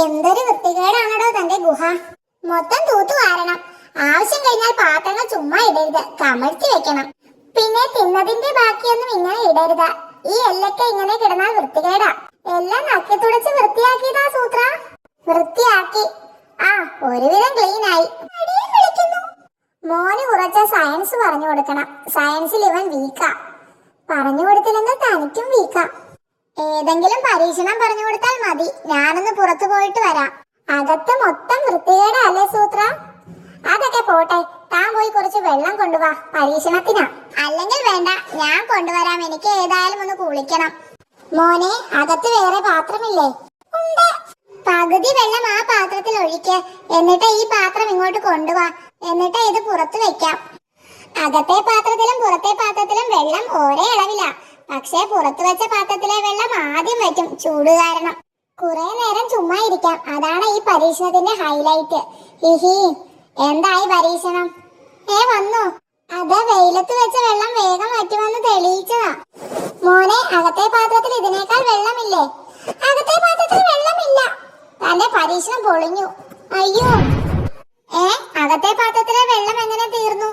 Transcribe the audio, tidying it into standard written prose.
എന്തൊരു വൃത്തികേടാണോ തന്റെ ഗുഹ. മൊത്തം തൂത്തു വാരണം. ആവശ്യം കഴിഞ്ഞാൽ പാത്രങ്ങൾ ചുമ്മാ ഇടരുത്, കമഴ്ത്തി വെക്കണം. പിന്നെ തിന്നതിന്റെ ബാക്കിയൊന്നും ഇങ്ങനെ ഇടരുത്. ഈ എല്ലൊക്കെ ഇങ്ങനെ കിടന്നാൽ വൃത്തികേടാ. എല്ലാം നക്കി തുടച്ച് വൃത്തിയാക്കിയതാ സൂത്ര. വൃത്തിയാക്കി. ആ, ഒരുവിധം ക്ലീൻ ആയി. മോന് കുറച്ച് സയൻസ് പറഞ്ഞു കൊടുക്കണം. സയൻസിൽ ഇവൻ വീക്കാ. പറഞ്ഞു കൊടുത്തില്ലെങ്കിൽ തനിക്കും വീക്കാ. ഏതെങ്കിലും പരീക്ഷണം പറഞ്ഞു കൊടുത്താൽ മതി. ഞാനൊന്ന് പുറത്തു പോയിട്ട് വരാം. അകത്ത് മൊത്തം വൃത്തികേടാ അല്ലേ സൂത്ര? അതൊക്കെ പോട്ടെ, താൻ പോയി കുറച്ച് വെള്ളം കൊണ്ടുവാ, പരീക്ഷണത്തിനാ. അല്ലെങ്കിൽ വേണ്ട, ഞാൻ കൊണ്ടുവരാം. എനിക്ക് ഏതായാലും ഒന്ന് കുളിക്കണം. മോനെ, അകത്ത് വേറെ പാത്രമില്ലേ? ഉണ്ട്. പകുതി വെള്ളം ആ പാത്രത്തിൽ ഒഴിക്ക്. എന്നിട്ട് ഈ പാത്രം ഇങ്ങോട്ട് കൊണ്ടുവാ. എന്നിട്ട് ഇത് പുറത്തു വെക്കാം. അകത്തെ പാത്രത്തിലും പുറത്തെ പാത്രത്തിലും വെള്ളം ഒരേ അളവിലാ. പക്ഷേ പുറത്തു വെച്ച പാത്രത്തിലെ വെള്ളം ആദ്യം വയ്ക്കും, ചൂട് കാരണം. കുറെ നേരം ചുമ്മാ ഇരിക്കാം. അതാണ് ഈ പരീക്ഷണത്തിന്റെ ഹൈലൈറ്റ്. ഹിഹി. എന്തായി പരീക്ഷണം? വന്നു. അത് വെയിലത്ത് വെച്ച വെള്ളം വേഗം വറ്റുമെന്ന് തെളിയിച്ചതാ. മോനെ, അകത്തെ പാത്രത്തിൽ ഇതിനേക്കാൾ വെള്ളമില്ലേ? അകത്തെ പാത്രത്തിൽ വെള്ളമില്ല. തന്റെ പരീക്ഷണം പൊളിഞ്ഞു. അയ്യോ. അകത്തെ പാത്രത്തിലെ വെള്ളം എങ്ങനെ തീർന്നു?